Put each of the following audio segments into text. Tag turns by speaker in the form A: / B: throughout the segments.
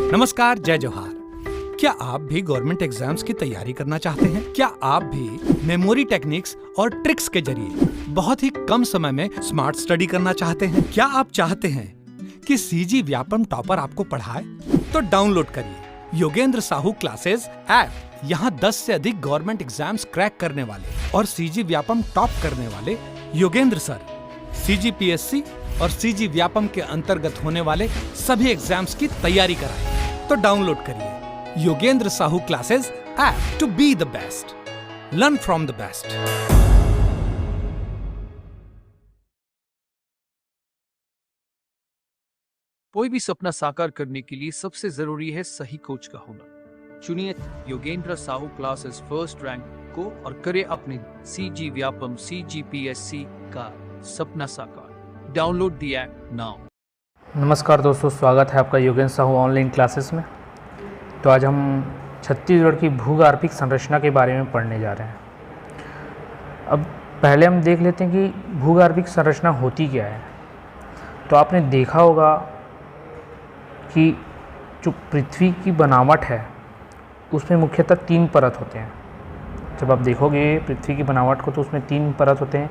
A: नमस्कार, जय जोहार। क्या आप भी गवर्नमेंट एग्जाम्स की तैयारी करना चाहते हैं? क्या आप भी मेमोरी टेक्निक्स और ट्रिक्स के जरिए बहुत ही कम समय में स्मार्ट स्टडी करना चाहते हैं? क्या आप चाहते हैं कि सीजी व्यापम टॉपर आपको पढ़ाए? तो डाउनलोड करिए योगेंद्र साहू क्लासेस ऐप। यहाँ 10 से अधिक गवर्नमेंट एग्जाम्स क्रैक करने वाले और सीजी व्यापम टॉप करने वाले योगेंद्र सर CGPSC और सीजी व्यापम के अंतर्गत होने वाले सभी एग्जाम्स की तैयारी कराएं। तो डाउनलोड करिए Yogendra Sahu classes app to be the best, learn from the best.
B: कोई भी सपना साकार करने के लिए सबसे जरूरी है सही कोच का होना। चुनिए Yogendra Sahu classes first rank को और करें अपने सीजी व्यापम CGPSC का सपना साकार। Download the app now.
C: नमस्कार दोस्तों, स्वागत है आपका योगेंद्र साहू ऑनलाइन क्लासेस में। तो आज हम छत्तीसगढ़ की भूगार्भिक संरचना के बारे में पढ़ने जा रहे हैं। अब पहले हम देख लेते हैं कि भूगार्भिक संरचना होती क्या है। तो आपने देखा होगा कि जो पृथ्वी की बनावट है उसमें मुख्यतः 3 परत होते हैं। जब आप देखोगे पृथ्वी की बनावट को तो उसमें 3 परत होते हैं।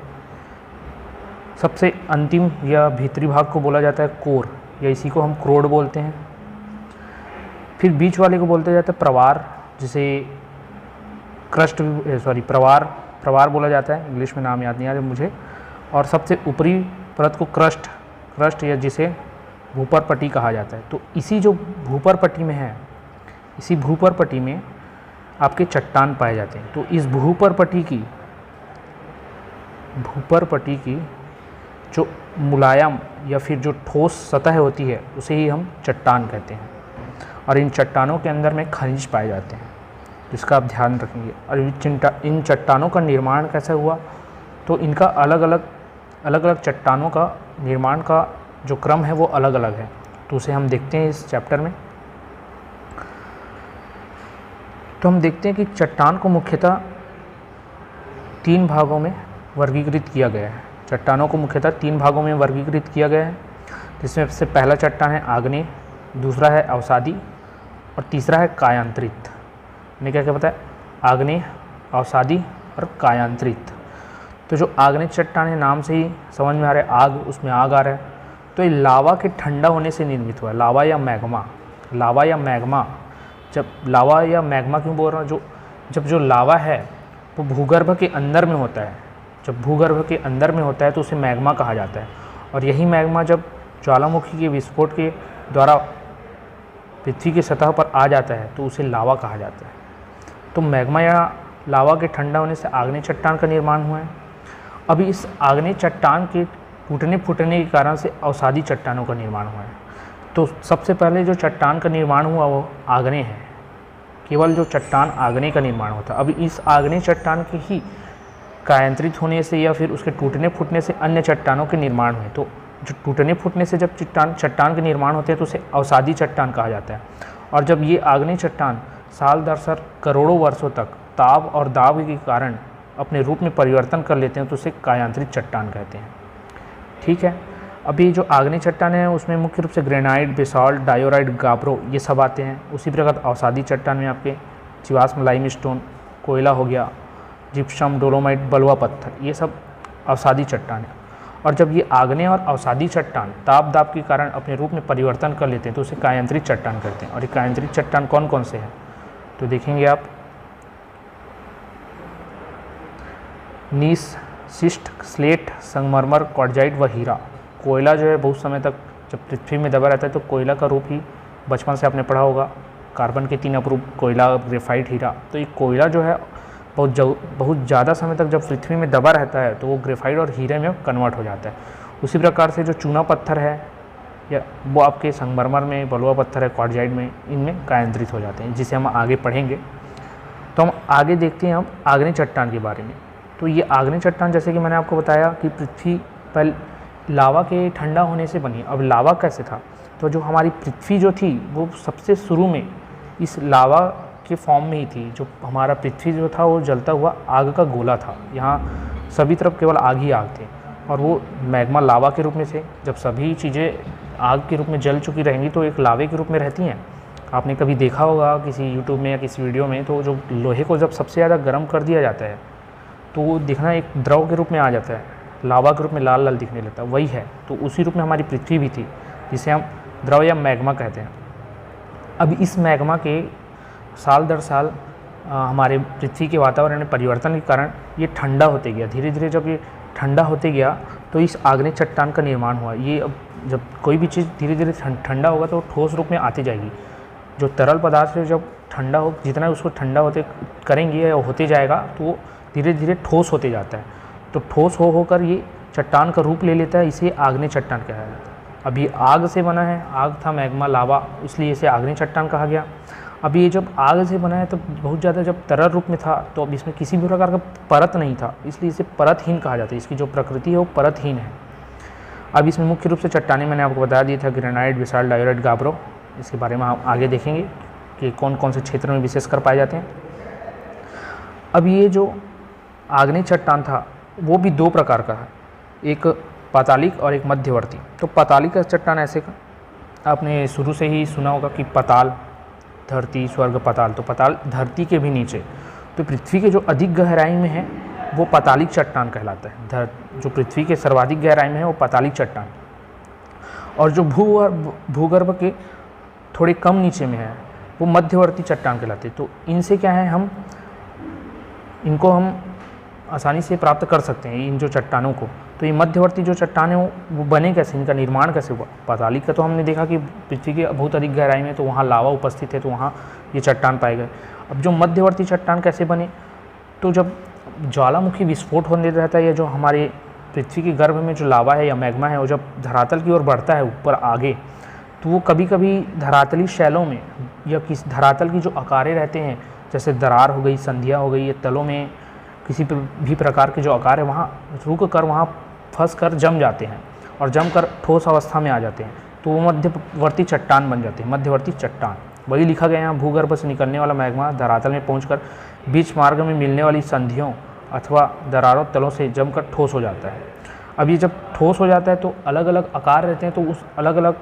C: सबसे अंतिम या भीतरी भाग को बोला जाता है कोर, या इसी को हम क्रोड बोलते हैं। फिर बीच वाले को बोलते जाता है प्रवार, जिसे क्रस्ट प्रवार बोला जाता है। इंग्लिश में नाम याद नहीं आ रहा मुझे। और सबसे ऊपरी परत को क्रस्ट या जिसे भूपर पट्टी कहा जाता है। तो इसी जो भूपर पट्टी में है, इसी भूपर पट्टी में आपके चट्टान पाए जाते हैं। तो इस भूपर पट्टी की जो मुलायम या फिर जो ठोस सतह होती है उसे ही हम चट्टान कहते हैं। और इन चट्टानों के अंदर में खनिज पाए जाते हैं, जिसका आप ध्यान रखेंगे। और इन चट्टानों का निर्माण कैसे हुआ, तो इनका अलग अलग चट्टानों का निर्माण का जो क्रम है वो अलग अलग है। तो उसे हम देखते हैं इस चैप्टर में। तो हम देखते हैं कि चट्टान को मुख्यतः 3 भागों में वर्गीकृत किया गया है। चट्टानों को मुख्यतः 3 भागों में वर्गीकृत किया गया है, जिसमें से पहला चट्टान है आग्नेय, दूसरा है अवसादी और तीसरा है कायांतरित। मैंने क्या बताया? आग्नेय, अवसादी और कायांतरित। तो जो आग्नेय चट्टान है, नाम से ही समझ में आ रहा है आग, उसमें आग आ रहा है। तो ये लावा के ठंडा होने से निर्मित हुआ है। लावा या मैग्मा। जब लावा या मैग्मा क्यों बोल रहा हूँ, जब जो लावा है वो भूगर्भ के अंदर में होता है। जब भूगर्भ के अंदर में होता है तो उसे मैग्मा कहा जाता है। और यही मैग्मा जब ज्वालामुखी के विस्फोट के द्वारा पृथ्वी की सतह पर आ जाता है तो उसे लावा कहा जाता है। तो मैग्मा या लावा के ठंडा होने से आग्नेय चट्टान का निर्माण हुआ है। अभी इस आग्नेय चट्टान के टूटने फूटने के कारण से अवसादी चट्टानों का निर्माण हुआ है। तो सबसे पहले जो चट्टान का निर्माण हुआ वो आग्नेय है। केवल जो चट्टान आग्नेय का निर्माण होता है। अभी इस आग्नेय चट्टान के ही कायांतरित होने से या फिर उसके टूटने फूटने से अन्य चट्टानों के निर्माण हुए। तो जो टूटने फूटने से जब चट्टान के निर्माण होते हैं तो उसे अवसादी चट्टान कहा जाता है। और जब ये आग्नेय चट्टान साल दर साल करोड़ों वर्षों तक ताप और दाब के कारण अपने रूप में परिवर्तन कर लेते हैं तो उसे कायांतरित चट्टान कहते हैं। ठीक है। अभी जो आग्नेय चट्टान है उसमें मुख्य रूप से ग्रेनाइट, बेसाल्ट, डायोराइट, गाब्रो ये सब आते हैं। उसी प्रकार अवसादी चट्टान में आपके जीवाश्म लाइमस्टोन, कोयला हो गया, जिप्सम, डोलोमाइट, बलुआ पत्थर, ये सब अवसादी चट्टान है। और जब ये आग्नेय और अवसादी चट्टान ताप दाब के कारण अपने रूप में परिवर्तन कर लेते हैं तो उसे कायांतरित चट्टान कहते हैं। और ये कायांतरित चट्टान कौन कौन से हैं तो देखेंगे आप। नीस, शिस्ट, स्लेट, संगमरमर, क्वार्टजाइट व हीरा। कोयला जो है बहुत समय तक जब पृथ्वी में दबा रहता है तो कोयला का रूप ही बचपन से आपने पढ़ा होगा। कार्बन के 3 अपरूप, कोयला, ग्रेफाइट, हीरा। तो ये कोयला जो है बहुत ज़्यादा समय तक जब पृथ्वी में दबा रहता है तो वो ग्रेफाइट और हीरे में कन्वर्ट हो जाता है। उसी प्रकार से जो चूना पत्थर है या वो आपके संगमरमर में, बलुआ पत्थर है, क्वार्टजाइट में, इनमें कायांतरित हो जाते हैं, जिसे हम आगे पढ़ेंगे। तो हम आगे देखते हैं अब आग्नेय चट्टान के बारे में। तो ये आग्नेय चट्टान जैसे कि मैंने आपको बताया कि पृथ्वी पर लावा के ठंडा होने से बनी। अब लावा कैसे था, तो जो हमारी पृथ्वी जो थी वो सबसे शुरू में इस लावा के फॉर्म में ही थी। जो हमारा पृथ्वी जो था वो जलता हुआ आग का गोला था। यहाँ सभी तरफ केवल आग ही आग थे और वो मैग्मा लावा के रूप में थे। जब सभी चीज़ें आग के रूप में जल चुकी रहेंगी तो एक लावे के रूप में रहती हैं। आपने कभी देखा होगा किसी यूट्यूब में या किसी वीडियो में, तो जो लोहे को जब सबसे ज़्यादा गर्म कर दिया जाता है तो वो दिखना एक द्रव के रूप में आ जाता है, लावा के रूप में लाल लाल दिखने लगता है, वही है। तो उसी रूप में हमारी पृथ्वी भी थी, जिसे हम द्रव या मैग्मा कहते हैं। अब इस मैग्मा के साल दर साल हमारे पृथ्वी के वातावरण में परिवर्तन के कारण ये ठंडा होते गया। धीरे धीरे जब ये ठंडा होते गया तो इस आग्नेय चट्टान का निर्माण हुआ। ये अब जब कोई भी चीज़ धीरे धीरे ठंडा होगा तो ठोस रूप में आती जाएगी। जो तरल पदार्थ है जब ठंडा हो, जितना उसको ठंडा होते करेंगे या होते जाएगा तो वो धीरे धीरे ठोस होते जाता है। तो ठोस होकर ये चट्टान का रूप ले लेता है, इसे आग्नेय चट्टान कहा जाता है। अब ये आग से बना है, आग था मैग्मा लावा, इसलिए इसे आग्नेय चट्टान कहा गया। अब ये जब आग से बना है तो बहुत ज़्यादा जब तरल रूप में था तो अब इसमें किसी भी प्रकार का परत नहीं था, इसलिए इसे परतहीन कहा जाता है। इसकी जो प्रकृति है वो परतहीन है। अब इसमें मुख्य रूप से चट्टानें मैंने आपको बता दिया था, ग्रेनाइट, बेसाल्ट, डायोराइट, गाब्रो। इसके बारे में हम आगे देखेंगे कि कौन कौन से क्षेत्र में विशेष कर पाए जाते हैं। अब ये जो आग्नेय चट्टान था वो भी दो प्रकार का है, एक पातालिक और एक मध्यवर्ती। तो पातालिक का चट्टान ऐसे का आपने शुरू से ही सुना होगा कि पाताल, धरती, स्वर्ग, पाताल। तो पाताल धरती के भी नीचे, तो पृथ्वी के जो अधिक गहराई में है वो पातालिक चट्टान कहलाता है। जो पृथ्वी के सर्वाधिक गहराई में है वो पातालिक चट्टान, और जो भूगर्भ के थोड़े कम नीचे में है वो मध्यवर्ती चट्टान कहलाते हैं। तो इनसे क्या है, इनको हम आसानी से प्राप्त कर सकते हैं इन जो चट्टानों को। तो ये मध्यवर्ती जो चट्टान है वो बने कैसे, इनका निर्माण कैसे हुआ। पातालिक का तो हमने देखा कि पृथ्वी के बहुत अधिक गहराई में तो वहाँ लावा उपस्थित है, तो वहाँ ये चट्टान पाए गए। अब जो मध्यवर्ती चट्टान कैसे बने, तो जब ज्वालामुखी विस्फोट होने रहता है या जो हमारे पृथ्वी के गर्भ में जो लावा है या मैग्मा है वो जब धरातल की ओर बढ़ता है ऊपर आगे, तो वो कभी कभी धरातली शैलों में या किस धरातल की जो आकारें रहते हैं, जैसे दरार हो गई, संधिया हो गई, या तलों में किसी भी प्रकार के जो आकार है वहाँ रुक कर वहाँ फंस कर जम जाते हैं और जम कर ठोस अवस्था में आ जाते हैं, तो वो मध्यवर्ती चट्टान बन जाते हैं। मध्यवर्ती चट्टान वही लिखा गया है, भूगर्भ से निकलने वाला मैग्मा धरातल में पहुंचकर बीच मार्ग में मिलने वाली संधियों अथवा दरारों तलों से जमकर ठोस हो जाता है। अब ये जब ठोस हो जाता है तो अलग अलग आकार रहते हैं, तो उस अलग अलग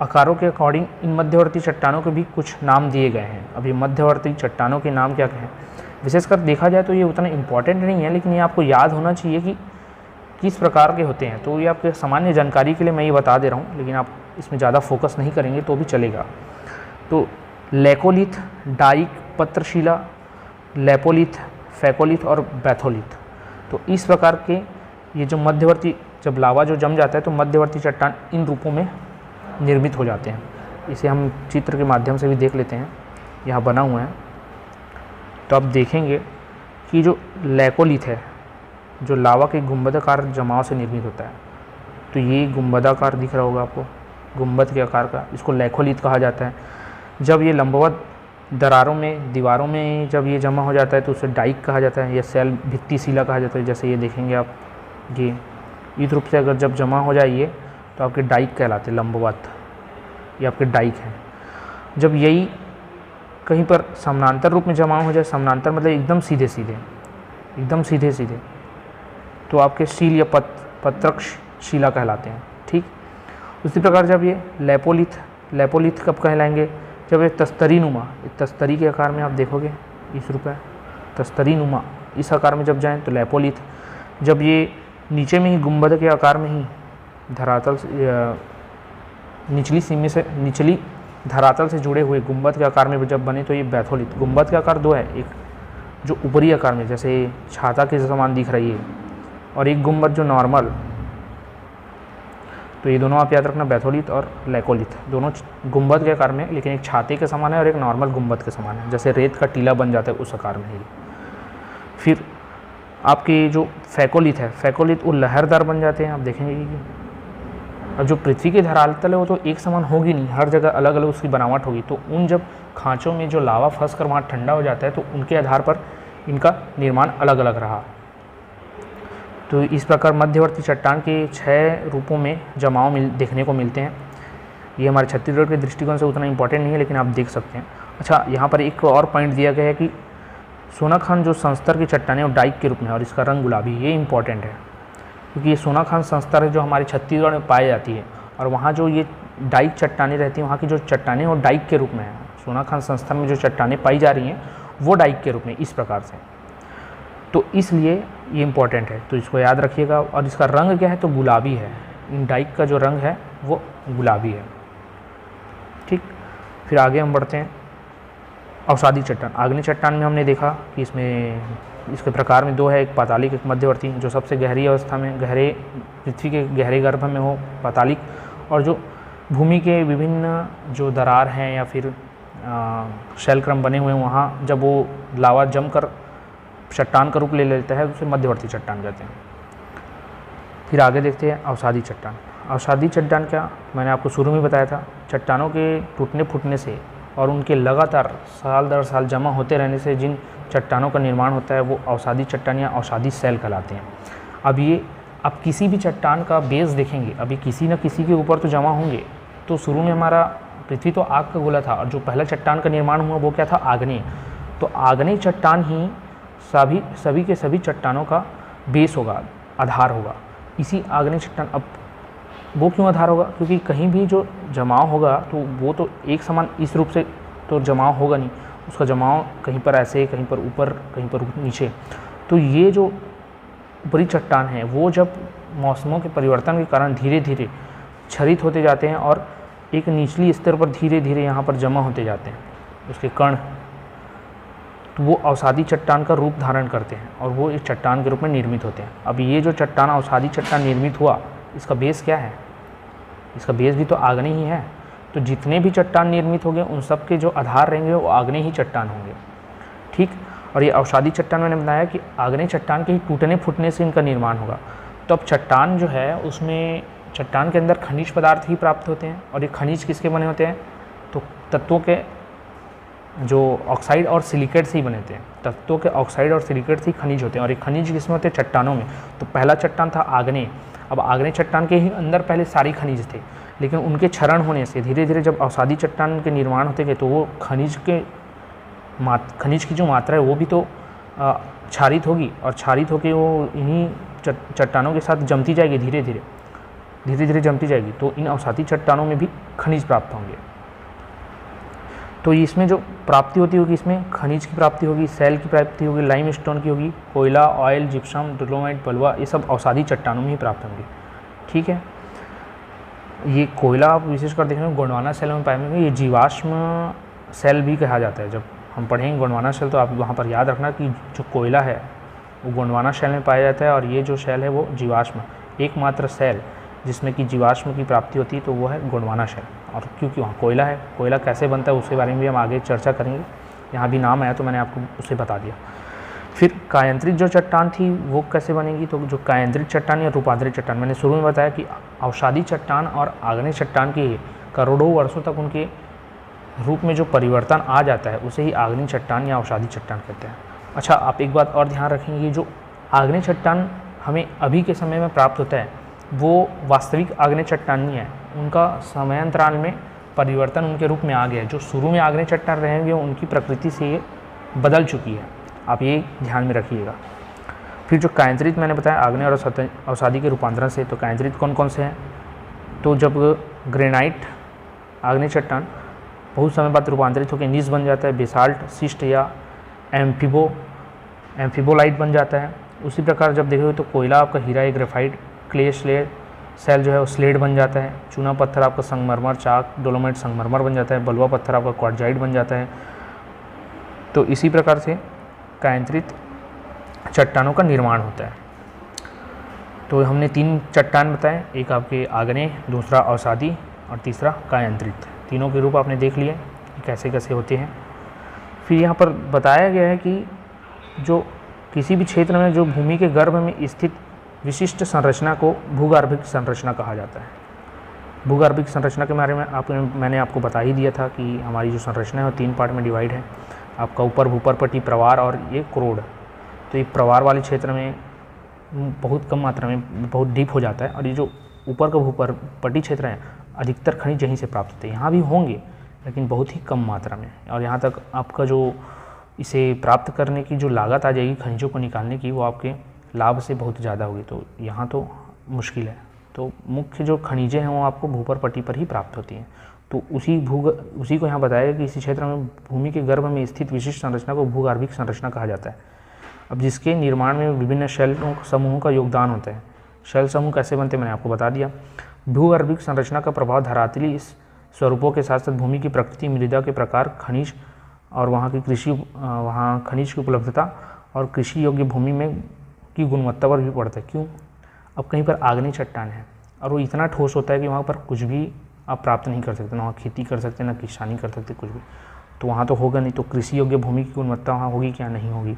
C: आकारों के अकॉर्डिंग इन मध्यवर्ती चट्टानों के भी कुछ नाम दिए गए हैं। अब ये मध्यवर्ती चट्टानों के नाम क्या कहें, विशेषकर देखा जाए तो ये उतना इम्पॉर्टेंट नहीं है, लेकिन ये आपको याद होना चाहिए कि किस प्रकार के होते हैं। तो ये आपके सामान्य जानकारी के लिए मैं ये बता दे रहा हूँ, लेकिन आप इसमें ज़्यादा फोकस नहीं करेंगे तो भी चलेगा। तो लेकोलिथ, डाइक, पत्रशिला, लेपोलिथ, फैकोलिथ और बैथोलिथ, तो इस प्रकार के ये जो मध्यवर्ती, जब लावा जो जम जाता है तो मध्यवर्ती चट्टान इन रूपों में निर्मित हो जाते हैं। इसे हम चित्र के माध्यम से भी देख लेते हैं, यहाँ बना हुआ है। तो आप देखेंगे कि जो लेकोलिथ है जो लावा के गुंबदाकार जमाव से निर्मित होता है, तो ये गुंबदाकार दिख रहा होगा आपको, गुंबद के आकार का, इसको लेकोलिथ कहा जाता है। जब ये लंबवत दरारों में, दीवारों में जब ये जमा हो जाता है तो उसे डाइक कहा जाता है या सेल भित्ति शिला कहा जाता है। जैसे ये देखेंगे आप, ये इस रूप से अगर जब जमा हो जाइए तो आपके डाइक कहलाते हैं, लंबवत, ये आपके डाइक हैं। जब यही कहीं पर समानांतर रूप में जमा हो जाए, समानांतर मतलब एकदम सीधे सीधे, एकदम सीधे सीधे, तो आपके शील या पत्रक शिला कहलाते हैं। ठीक उसी प्रकार जब ये लेपोलिथ कब कहलाएंगे, जब ये तस्तरी नुमा, तस्तरी के आकार में आप देखोगे इस रूप है, तस्तरी नुमा इस आकार में जब जाएं तो लेपोलिथ। जब ये नीचे में ही गुंबद के आकार में ही धरातल निचली सीमा से, निचली धरातल से जुड़े हुए गुंबद के आकार में जब बने तो ये बैथोलिथ। गुंबद के आकार दो है, एक जो ऊपरी आकार में जैसे छाता के समान दिख रही है और एक गुंबद जो नॉर्मल, तो ये दोनों आप याद रखना, बैथोलिथ और लेकोलिथ, दोनों गुंबद के आकार में, लेकिन एक छाते के समान है और एक नॉर्मल गुंबद के समान है, जैसे रेत का टीला बन जाता है उस आकार में ही। फिर आपके जो फैकोलिथ है, फैकोलिथ वो लहरदार बन जाते हैं, आप देखेंगे कि अब जो पृथ्वी की धरातल है वो तो एक समान होगी नहीं, हर जगह अलग अलग उसकी बनावट होगी। तो उन जब खाँचों में जो लावा फंस कर वहाँ ठंडा हो जाता है तो उनके आधार पर इनका निर्माण अलग अलग रहा। तो इस प्रकार मध्यवर्ती चट्टान के 6 रूपों में जमाव देखने को मिलते हैं। ये हमारे छत्तीसगढ़ के दृष्टिकोण से उतना इम्पोर्टेंट नहीं है, लेकिन आप देख सकते हैं। अच्छा, यहाँ पर एक और पॉइंट दिया गया है कि सोनाखान जो संस्तर की चट्टानें और डाइक के रूप में और इसका रंग गुलाबी, ये इंपॉर्टेंट है क्योंकि ये सोनाखान संस्तर है जो हमारे छत्तीसगढ़ में पाई जाती है, और वहाँ जो ये डाइक चट्टानें रहती हैं, वहाँ की जो चट्टानें और डाइक के रूप में है, सोना खान संस्थान में जो चट्टानें पाई जा रही हैं वो डाइक के रूप में इस प्रकार से। तो इसलिए ये इम्पॉर्टेंट है, तो इसको याद रखिएगा। और इसका रंग क्या है, तो गुलाबी है। इन डाइक का जो रंग है वो गुलाबी है। ठीक, फिर आगे हम बढ़ते हैं। अवसादी चट्टान, आग्नेय चट्टान में हमने देखा कि इसके प्रकार में दो है, एक पातालिक एक मध्यवर्ती। जो सबसे गहरी अवस्था में गहरे पृथ्वी के गहरे गर्भ में हो पातालिक, और जो भूमि के विभिन्न जो दरार हैं या फिर शैल क्रम बने हुए हैं वहाँ जब वो लावा जमकर चट्टान का रूप ले लेता है उसे मध्यवर्ती चट्टान कहते हैं। फिर आगे देखते हैं अवसादी चट्टान। अवसादी चट्टान क्या, मैंने आपको शुरू में बताया था, चट्टानों के टूटने फूटने से और उनके लगातार साल दर साल जमा होते रहने से जिन चट्टानों का निर्माण होता है वो अवसादी चट्टान या अवसादी शैल कहलाते हैं। अब किसी भी चट्टान का बेस देखेंगे, अभी किसी न किसी के ऊपर तो जमा होंगे। तो शुरू में हमारा पृथ्वी तो आग का गोला था और जो पहला चट्टान का निर्माण हुआ वो क्या था, आग्नेय। तो आग्नेय चट्टान ही सभी के सभी चट्टानों का बेस होगा, आधार होगा। इसी आग्नेय चट्टान, अब वो क्यों आधार होगा, क्योंकि कहीं भी जो जमाव होगा तो वो तो एक समान इस रूप से तो जमाव होगा नहीं, उसका जमाव कहीं पर ऐसे, कहीं पर ऊपर, कहीं पर नीचे। तो ये जो ऊपरी चट्टान है वो जब मौसमों के परिवर्तन के कारण धीरे धीरे क्षरित होते जाते हैं और एक निचली स्तर पर धीरे धीरे यहाँ पर जमा होते जाते हैं उसके कण, तो वो अवसादी चट्टान का रूप धारण करते हैं और वो एक चट्टान के रूप में निर्मित होते हैं। अब ये जो चट्टान अवसादी चट्टान निर्मित हुआ, इसका बेस क्या है, इसका बेस भी तो आग्नेय ही है। तो जितने भी चट्टान निर्मित होंगे उन सब के जो आधार रहेंगे वो आग्नेय ही चट्टान होंगे। ठीक, और ये अवसादी चट्टान मैंने बताया कि आग्नेय चट्टान के ही टूटने फूटने से इनका निर्माण होगा। तो अब चट्टान जो है उसमें चट्टान के अंदर खनिज पदार्थ ही प्राप्त होते हैं, और ये खनिज किसके बने होते हैं, तो तत्वों के जो ऑक्साइड और सिलिकेट से ही बने होते हैं। तत्वों के ऑक्साइड और सिलिकेट से ही खनिज होते हैं, और ये खनिज किसमें होते हैं, चट्टानों में। तो पहला चट्टान था आग्नेय। अब आग्नेय चट्टान के ही अंदर पहले सारी खनिज थे, लेकिन उनके क्षरण होने से धीरे धीरे जब अवसादी चट्टान के निर्माण होते गए तो वो खनिज की जो मात्रा है वो भी तो क्षारित होगी, और क्षारित होकर वो इन्हीं चट्टानों के साथ जमती जाएगी, धीरे धीरे जमती जाएगी। तो इन अवसादी चट्टानों में भी खनिज प्राप्त होंगे। तो इसमें जो प्राप्ति होती होगी, इसमें खनिज की प्राप्ति होगी, सेल की प्राप्ति होगी, लाइमस्टोन की होगी, कोयला, ऑयल, जिप्सम, डोलोमाइट, बलुआ, ये सब अवसादी चट्टानों में ही प्राप्त होंगे। ठीक है, ये कोयला आप विशेषकर देखेंगे गोंडवाना सेल में पाएंगे। ये जीवाश्म सेल भी कहा जाता है। जब हम पढ़ेंगे गोंडवाना सेल तो आप वहाँ पर याद रखना कि जो कोयला है वो गोंडवाना सेल में पाया जाता है, और ये जो सेल है वो जीवाश्म, एकमात्र सेल जिसमें कि जीवाश्म की प्राप्ति होती है तो वो है गोंडवाना सेल। और क्योंकि वहाँ कोयला है, कोयला कैसे बनता है उसके बारे में भी हम आगे चर्चा करेंगे। यहाँ भी नाम आया तो मैंने आपको उसे बता दिया। फिर कायांतरित जो चट्टान थी वो कैसे बनेगी, तो जो कायांतरित चट्टान या रूपांतरित चट्टान, मैंने शुरू में बताया कि अवसादी चट्टान और आग्नेय चट्टान के करोड़ों वर्षों तक उनके रूप में जो परिवर्तन आ जाता है उसे ही आग्नेय चट्टान या अवसादी चट्टान कहते हैं। अच्छा, आप एक बात और ध्यान रखेंगे, जो आग्नेय चट्टान हमें अभी के समय में प्राप्त होता है वो वास्तविक आग्नेय चट्टान नहीं है, उनका समयांतराल में परिवर्तन उनके रूप में आ गया है। जो शुरू में आग्नेय चट्टान रहेंगे उनकी प्रकृति से ये बदल चुकी है, आप ये ध्यान में रखिएगा। फिर जो कायांतरित मैंने बताया आग्नेय और अवसादी के रूपांतरण से, तो कायांतरित कौन कौन से हैं, तो जब ग्रेनाइट आग्नेय चट्टान बहुत समय बाद रूपांतरित होकर नीस बन जाता है, बेसाल्ट, सिस्ट या एम्फिबोलाइट बन जाता है। उसी प्रकार जब देखोगे तो कोयला आपका हीरा या ग्रेफाइट, क्ले सेल जो है वो स्लेट बन जाता है, चूना पत्थर आपका संगमरमर, चाक, डोलोमाइट संगमरमर बन जाता है, बलुआ पत्थर आपका क्वार्टजाइट बन जाता है। तो इसी प्रकार से कायांतरित चट्टानों का निर्माण होता है। तो हमने 3 चट्टान बताए, एक आपके आग्नेय, दूसरा अवसादी और तीसरा कायांतरित। तीनों के रूप आपने देख लिए कि कैसे कैसे होते हैं। फिर यहाँ पर बताया गया है कि जो किसी भी क्षेत्र में जो भूमि के गर्भ में स्थित विशिष्ट संरचना को भूगर्भिक संरचना कहा जाता है। भूगर्भिक संरचना के बारे में मैंने आपको बता ही दिया था कि हमारी जो संरचना है वो 3 पार्ट में डिवाइड है। आपका ऊपर भूपरपट्टी, प्रवार और ये क्रोड। तो ये प्रवार वाले क्षेत्र में बहुत कम मात्रा में बहुत डीप हो जाता है, और ये जो ऊपर का भूपरपट्टी क्षेत्र है अधिकतर खनिज यहीं से प्राप्त होते हैं। यहाँ भी होंगे लेकिन बहुत ही कम मात्रा में, और यहाँ तक आपका जो इसे प्राप्त करने की जो लागत आ जाएगी खनिजों को निकालने की, वो आपके लाभ से बहुत ज़्यादा होगी। तो यहाँ तो मुश्किल है। तो मुख्य जो खनिजें हैं वो आपको भूपरपट्टी पर ही प्राप्त होती हैं। तो उसी को यहाँ बताया गया कि इसी क्षेत्र में भूमि के गर्भ में स्थित विशिष्ट संरचना को भूगर्भिक संरचना कहा जाता है। अब जिसके निर्माण में विभिन्न शैल समूहों का योगदान होता है। शैल समूह कैसे बनते हैं मैंने आपको बता दिया। भूगर्भिक संरचना का प्रभाव धरातली स्वरूपों के साथ साथ भूमि की प्रकृति, मृदा के प्रकार, खनिज और वहाँ खनिज की उपलब्धता और कृषि योग्य भूमि में की गुणवत्ता पर भी पड़ता है। क्यों? अब कहीं पर आग्नेय चट्टान है और वो इतना ठोस होता है कि वहाँ पर कुछ भी आप प्राप्त नहीं कर सकते, ना वहाँ खेती कर सकते, ना किसानी कर सकते, कुछ भी, तो वहाँ तो होगा नहीं। तो कृषि योग्य भूमि की गुणवत्ता वहाँ होगी क्या? नहीं होगी।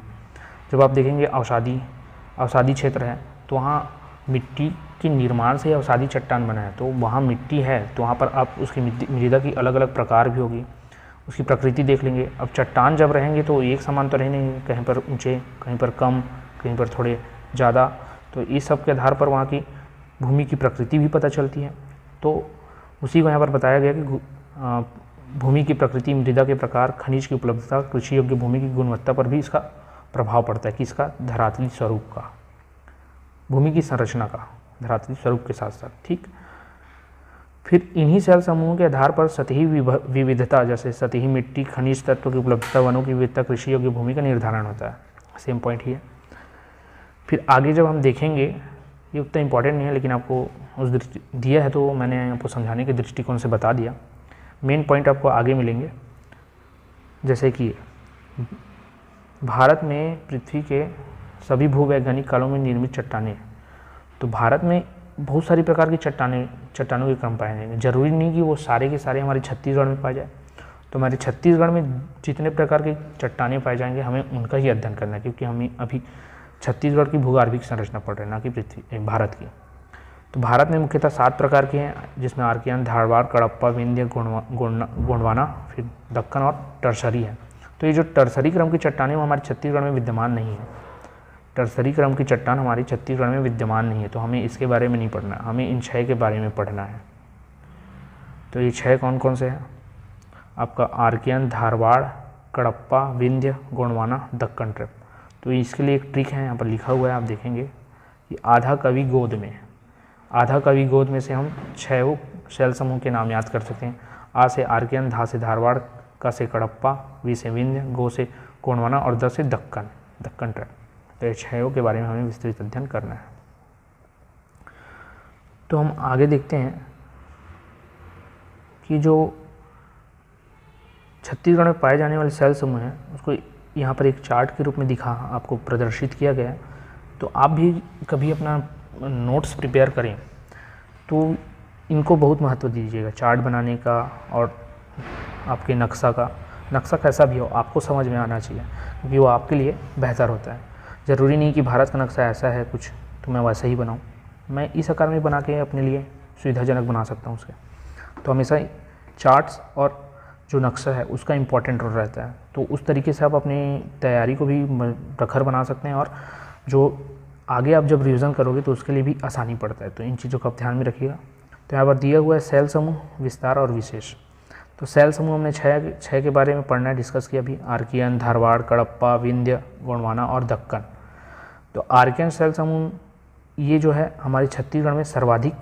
C: जब आप देखेंगे अवसादी क्षेत्र है तो वहाँ मिट्टी के निर्माण से अवसादी चट्टान बना है, तो वहाँ मिट्टी है तो वहाँ पर आप उसकी मृदा की अलग अलग प्रकार भी होगी, उसकी प्रकृति देख लेंगे। अब चट्टान जब रहेंगे तो एक समान तो रहे नहीं, कहीं पर ऊंचे, कहीं पर कम, कहीं पर थोड़े ज़्यादा, तो इस सब के आधार पर वहाँ की भूमि की प्रकृति भी पता चलती है। तो उसी को यहाँ पर बताया गया कि भूमि की प्रकृति, मृदा के प्रकार, खनिज की उपलब्धता, कृषि योग्य भूमि की गुणवत्ता पर भी इसका प्रभाव पड़ता है। कि इसका धरातली स्वरूप का, भूमि की संरचना का धरातली स्वरूप के साथ साथ। ठीक, फिर इन्हीं सेल समूहों के आधार पर सतही विविधता, जैसे सतही मिट्टी, खनिज तत्व की उपलब्धता, वनों की विविधता, कृषि योग्य भूमि का निर्धारण होता है। सेम पॉइंट ही है। फिर आगे जब हम देखेंगे, ये उतना इम्पॉर्टेंट नहीं है लेकिन आपको उस दृष्टि दिया है तो मैंने आपको समझाने के दृष्टिकोण से बता दिया। मेन पॉइंट आपको आगे मिलेंगे, जैसे कि भारत में पृथ्वी के सभी भूवैज्ञानिक कालों में निर्मित चट्टानें। तो भारत में बहुत सारी प्रकार की चट्टानों के क्रम पाए जाएंगे। जरूरी नहीं कि वो सारे के सारे हमारे छत्तीसगढ़ में पाए जाए। तो हमारे छत्तीसगढ़ में जितने प्रकार की चट्टानें पाए जाएंगे हमें उनका ही अध्ययन करना है, क्योंकि हमें अभी छत्तीसगढ़ की भूगर्भिक संरचना पढ़ रहे हैं, ना कि भारत की। तो भारत में मुख्यतः 7 प्रकार के हैं, जिसमें आर्कियन, धारवाड़, कडप्पा, विंध्य, गोंडवाना, फिर दक्कन और टर्सरी है। तो ये जो टर्सरी क्रम की चट्टानें वो हमारे छत्तीसगढ़ में विद्यमान नहीं है। टर्सरी क्रम की चट्टान हमारी छत्तीसगढ़ में विद्यमान नहीं है, तो हमें इसके बारे में नहीं पढ़ना, हमें इन 6 के बारे में पढ़ना है। तो ये 6 कौन कौन से हैं? आपका आर्कियन, धारवाड़, कडप्पा, विंध्य, गोंडवाना, दक्कन ट्रैप। तो इसके लिए एक ट्रिक है, यहाँ पर लिखा हुआ है, आप देखेंगे कि आधा कवि गोद में से हम 6 सेल समूह के नाम याद कर सकते हैं। आ से आर्कियन, धा से धारवाड़, क से कडप्पा, वी से विंध्य, गो से गोंडवाना और द से दक्कन ट्रैप। तो ये 6 के बारे में हमें विस्तृत अध्ययन करना है। तो हम आगे देखते हैं कि जो छत्तीसगढ़ में पाए जाने वाले सेल समूह हैं उसको यहाँ पर एक चार्ट के रूप में आपको प्रदर्शित किया गया है। तो आप भी कभी अपना नोट्स प्रिपेयर करें तो इनको बहुत महत्व दीजिएगा, चार्ट बनाने का और आपके नक्शा कैसा भी हो आपको समझ में आना चाहिए, क्योंकि वो आपके लिए बेहतर होता है। ज़रूरी नहीं कि भारत का नक्शा ऐसा है कुछ तो मैं वैसा ही बनाऊँ, मैं इस आकार में बना के अपने लिए सुविधाजनक बना सकता हूँ उसके। तो हमेशा चार्ट्स और जो नक्शा है उसका इम्पॉर्टेंट रोल रहता है। तो उस तरीके से आप अपनी तैयारी को भी प्रखर बना सकते हैं और जो आगे आप जब रिवीजन करोगे तो उसके लिए भी आसानी पड़ता है। तो इन चीज़ों को आप ध्यान में रखिएगा। तो यहाँ पर दिया हुआ है सेल समूह, विस्तार और विशेष। तो सेल समूह हमने 6 के बारे में पढ़ना है, डिस्कस किया अभी। आर्कियन, धारवाड़, कडप्पा, विंध्य, गोंडवाना और दक्कन। तो आर्कियन सेल समूह ये जो है हमारे छत्तीसगढ़ में सर्वाधिक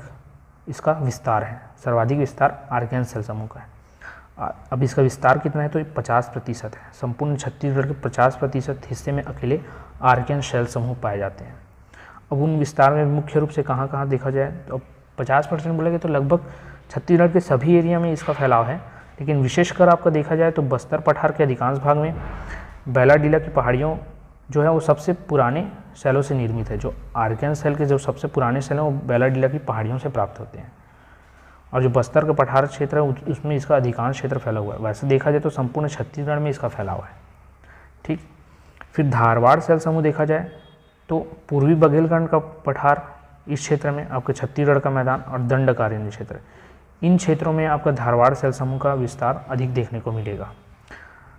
C: इसका विस्तार है, सर्वाधिक विस्तार आर्कियन सेल समूह का है। अब इसका विस्तार कितना है तो 50% है। संपूर्ण छत्तीसगढ़ के 50% हिस्से में अकेले आर्कियन सेल समूह पाए जाते हैं। अब उन विस्तार में मुख्य रूप से कहाँ कहाँ देखा जाए तो 50% बोलेंगे तो लगभग छत्तीसगढ़ के सभी एरिया में इसका फैलाव है। लेकिन विशेषकर आपका देखा जाए तो बस्तर पठार के अधिकांश भाग में बैलाडीला की पहाड़ियों जो है वो सबसे पुराने सेलों से निर्मित है। जो आर्कियन सेल के जो सबसे पुराने सेल हैं वो बैलाडीला की पहाड़ियों से प्राप्त होते हैं। और जो बस्तर का पठार क्षेत्र है उसमें इसका अधिकांश क्षेत्र फैला हुआ है। वैसे देखा जाए तो संपूर्ण छत्तीसगढ़ में इसका फैलाव है। ठीक, फिर धारवाड़ सेल समूह देखा जाए तो पूर्वी बघेलखंड का पठार, इस क्षेत्र में आपके छत्तीसगढ़ का मैदान और दंडकारण्य क्षेत्र, इन क्षेत्रों में आपका धारवाड़ सेल समूह का विस्तार अधिक देखने को मिलेगा,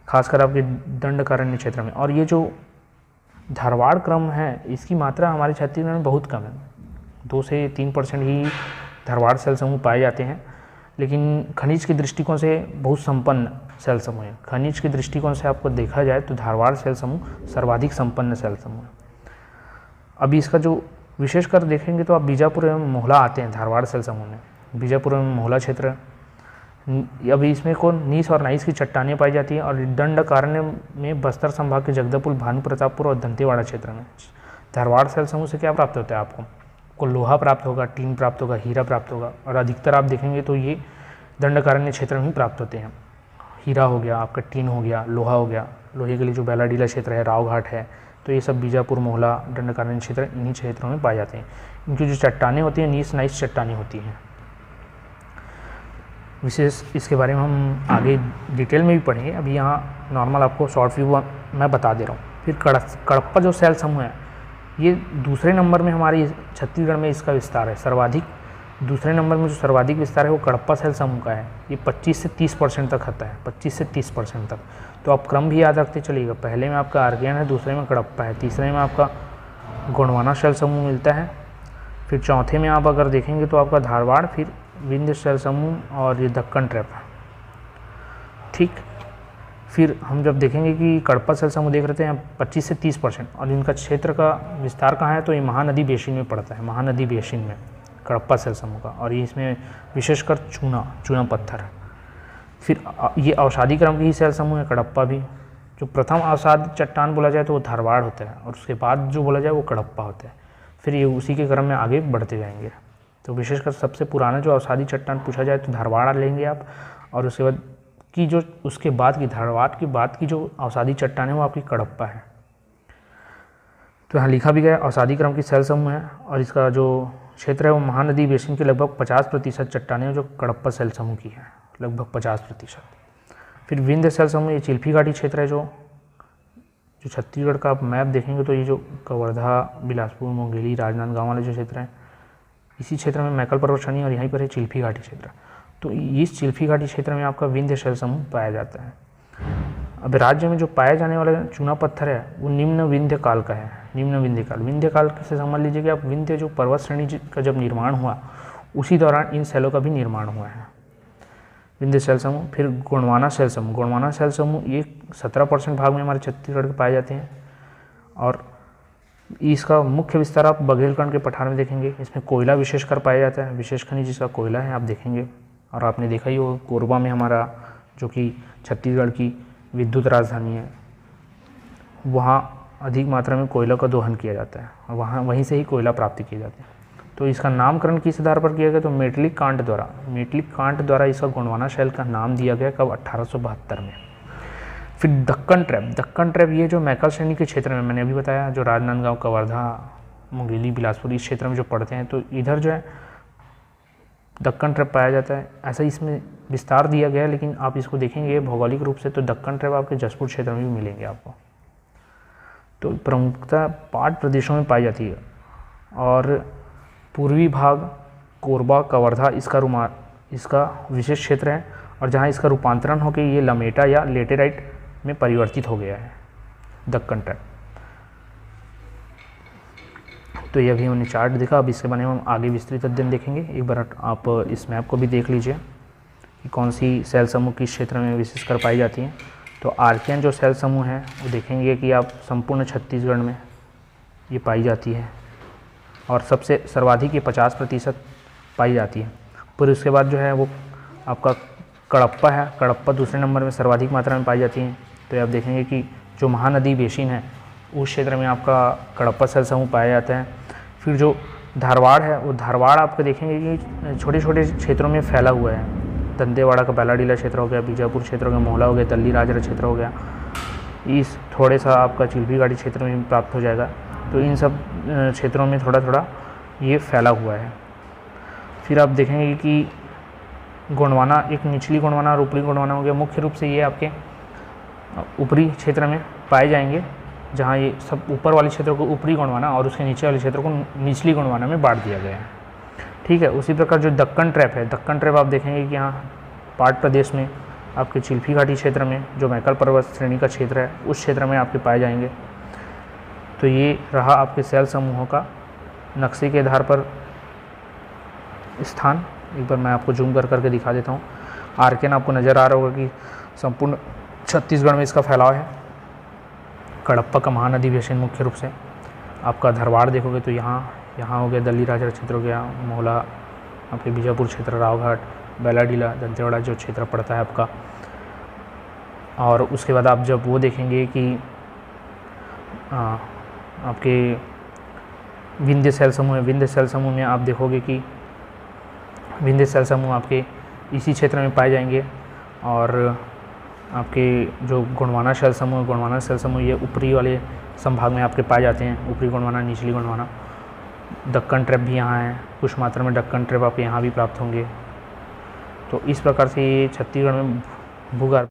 C: खासकर आपके दंडकारण्य क्षेत्र में। और ये जो धारवाड़ क्रम है इसकी मात्रा हमारे छत्तीसगढ़ में बहुत कम है, 2 से 3% ही धारवाड़ सेल समूह पाए जाते हैं। लेकिन खनिज के दृष्टिकोण से बहुत संपन्न सेल समूह है। खनिज के दृष्टिकोण से आपको देखा जाए तो धारवाड़ सेल समूह सर्वाधिक संपन्न सेल समूह है। अभी इसका जो विशेषकर देखेंगे तो आप बीजापुर एवं मोहला आते हैं धारवाड़ सेल समूह में। बीजापुर एवं मोहला क्षेत्र अभी इसमें कौन नीस और नाइस की चट्टानें पाई जाती हैं, और दंडकारण्य में बस्तर संभाग के जगदलपुर, भानु प्रतापपुर और दंतेवाड़ा क्षेत्र में। धारवाड़ सेल समूह से क्या प्राप्त होता है आपको लोहा प्राप्त होगा, टीन प्राप्त होगा, हीरा प्राप्त होगा, और अधिकतर आप देखेंगे तो ये दंडकारण्य क्षेत्र में ही प्राप्त होते हैं। हीरा हो गया आपका, टीन हो गया, लोहा हो गया। लोहे के लिए जो बेलाडीला क्षेत्र है, राव घाट है, तो ये सब बीजापुर, मोहला, दंडकारण्य क्षेत्र इन्हीं क्षेत्रों में पाए जाते हैं। इनकी जो चट्टानें होती हैं नीस नाइस चट्टानें होती हैं। विशेष इसके बारे में हम आगे डिटेल में भी पढ़ेंगे, अभी यहाँ नॉर्मल आपको शॉर्ट व्यू मैं बता दे रहा हूँ। फिर कडप्पा जो सेल समूह है, ये दूसरे नंबर में हमारी छत्तीसगढ़ में इसका विस्तार है सर्वाधिक। दूसरे नंबर में जो सर्वाधिक विस्तार है वो कडप्पा सेल समूह का है। ये 25 से 30% तक आता है, 25 से 30% तक। तो आप क्रम भी याद रखते चलिएगा, पहले में आपका आर्कियन है, दूसरे में कडप्पा है, तीसरे में आपका गोंडवाना सेल समूह मिलता है, फिर चौथे में आप अगर देखेंगे तो आपका धारवाड़, फिर विंध्य सेल समूह और ये दक्कन ट्रैप। ठीक, फिर हम जब देखेंगे कि कडप्पा सेल समूह देख रहे हैं 25 से 30%, और इनका क्षेत्र का विस्तार कहाँ है तो ये महानदी बेसिन में पड़ता है, महानदी बेसिन में कडप्पा सेल समूह का। और ये इसमें विशेषकर चूना पत्थर है। फिर ये अवसादी क्रम की ही सेल समूह है कडप्पा भी। जो प्रथम अवसाद चट्टान बोला जाए तो वो धारवाड़ होता है, और उसके बाद जो बोला जाए वो कडप्पा होता है। फिर ये उसी के क्रम में आगे बढ़ते जाएंगे। तो विशेषकर सबसे पुराना जो अवसादी चट्टान पूछा जाए तो धारवाड़ लेंगे आप, और उसके बाद की जो उसके बाद की धारवाड़ के बाद की जो अवसादी चट्टान है वो आपकी कडप्पा है। तो यहाँ लिखा भी गया अवसादी क्रम की सेल समूह है, और इसका जो क्षेत्र है वो महानदी बेसिन की लगभग 50% चट्टानें जो कडप्पा सेल समूह की है, लगभग 50%। फिर विंध्य सेल समूह ये चिल्फी घाटी क्षेत्र है, जो छत्तीसगढ़ का आप मैप देखेंगे तो ये जो कवर्धा, बिलासपुर, मुंगेली, राजनांदगांव वाले जो क्षेत्र हैं, इसी क्षेत्र में मैकल पर्वत श्रेणी और यहीं पर है चिल्फी घाटी क्षेत्र। तो इस चिल्फी घाटी क्षेत्र में आपका विंध्य सेल समूह पाया जाता है। अब राज्य में जो पाया जाने वाला चूना पत्थर है वो निम्न विंध्य काल का है। निम्न विंध्य काल, विंध्य काल से समझ लीजिए कि आप विंध्य जो पर्वत श्रेणी का जब निर्माण हुआ उसी दौरान इन सेलों का भी निर्माण हुआ है, विंध्य सेल समूह। फिर गोंडवाना सेल समूह, गोंडवाना सेल समूह ये 17% भाग में हमारे छत्तीसगढ़ के पाए जाते हैं, और इसका मुख्य विस्तार आप बघेलखंड के पठार में देखेंगे। इसमें कोयला विशेषकर पाया जाता है, विशेष खनिज जिसका कोयला है आप देखेंगे। और आपने देखा ही हो कोरबा में हमारा जो कि छत्तीसगढ़ की विद्युत राजधानी है, वहाँ अधिक मात्रा में कोयला का दोहन किया जाता है, और वहीं से ही कोयला प्राप्ति किए जाते हैं। तो इसका नामकरण किस आधार पर किया गया तो मेटलिक कांट द्वारा इसका गोंडवाना सेल का नाम दिया गया कब 1872 में। फिर दक्कन ट्रैप ये जो मैकल श्रेणी के क्षेत्र में मैंने अभी बताया, जो राजनांदगांव, कवर्धा, मुंगेली, बिलासपुर इस क्षेत्र में जो पड़ते हैं, तो इधर जो है दक्कन ट्रैप पाया जाता है। ऐसा इसमें विस्तार दिया गया है, लेकिन आप इसको देखेंगे भौगोलिक रूप से तो दक्कन ट्रैप आपके जसपुर क्षेत्र में भी मिलेंगे आपको। तो प्रमुखता पाट प्रदेशों में पाई जाती है, और पूर्वी भाग कोरबा, कवर्धा इसका विशेष क्षेत्र है, और जहाँ इसका रूपांतरण होकर ये लमेटा या लेटेराइट में परिवर्तित हो गया है दक्कन ट्रैप। तो ये अभी हमने चार्ट देखा, अब इसके बारे में हम आगे विस्तृत अध्ययन देखेंगे। एक बार आप इस मैप को भी देख लीजिए कि कौन सी सेल समूह किस क्षेत्र में विशेषकर पाई जाती हैं। तो आर्कियन जो सेल समूह है वो देखेंगे कि आप संपूर्ण छत्तीसगढ़ में ये पाई जाती है, और सबसे सर्वाधिक ये 50% पाई जाती है। फिर उसके बाद जो है वो आपका कडप्पा है, कडप्पा दूसरे नंबर में सर्वाधिक मात्रा में पाई जाती है। तो आप देखेंगे कि जो महानदी बेसिन है उस क्षेत्र में आपका कडप्पा सेल समूह पाया जाता है। फिर जो धारवाड़ है वो धारवाड़ आपको देखेंगे कि छोटे छोटे क्षेत्रों में फैला हुआ है। दंतेवाड़ा का बेलाडीला क्षेत्र हो गया, बीजापुर क्षेत्र हो गया, मोहला हो गया, दल्ली राजरा क्षेत्र हो गया, इस थोड़े सा आपका चिल्फी घाटी क्षेत्र में प्राप्त हो जाएगा। तो इन सब क्षेत्रों में थोड़ा थोड़ा ये फैला हुआ है। फिर आप देखेंगे कि गोंडवाना, एक निचली गोंडवाना और ऊपरी गोंडवाना हो गया। मुख्य रूप से ये आपके ऊपरी क्षेत्र में पाए जाएंगे, जहाँ ये सब ऊपर वाले क्षेत्रों को ऊपरी गोंडवाना और उसके नीचे वाले क्षेत्रों को निचली गोंडवाना में बांट दिया गया है। ठीक है, उसी प्रकार जो दक्कन ट्रैप है, दक्कन ट्रैप आप देखेंगे कि यहाँ पाट प्रदेश में आपके चिल्फी घाटी क्षेत्र में जो मैकल पर्वत श्रेणी का क्षेत्र है उस क्षेत्र में आपके पाए जाएंगे। तो ये रहा आपके सेल समूहों का नक्शे के आधार पर स्थान। एक बार मैं आपको जूम कर करके दिखा देता हूँ। आर्कियन आपको नज़र आ रहा होगा कि संपूर्ण छत्तीसगढ़ में इसका फैलाव है। कडप्पा का महानदी बेसिन मुख्य रूप से आपका धारवाड़ देखोगे तो यहाँ हो गया, दल्ली राजरा क्षेत्र हो गया, मोहला, आपके बीजापुर क्षेत्र, रावघाट, बेलाडीला, दंतेवाड़ा जो क्षेत्र पड़ता है आपका। और उसके बाद आप जब वो देखेंगे कि आपके विंध्य शैल समूह है, विंध्य शैल समूह में आप देखोगे कि विंध्य शैल समूह आपके इसी क्षेत्र में पाए जाएंगे। और आपके जो गोंडवाना शैल समूह, गोंडवाना शैल समूह ये ऊपरी वाले संभाग में आपके पाए जाते हैं, ऊपरी गोंडवाना, निचली गोंडवाना। दक्कन ट्रैप भी यहाँ है, कुछ मात्रा में दक्कन ट्रैप आपको यहाँ भी प्राप्त होंगे। तो इस प्रकार से ये छत्तीसगढ़ में भूगर्भ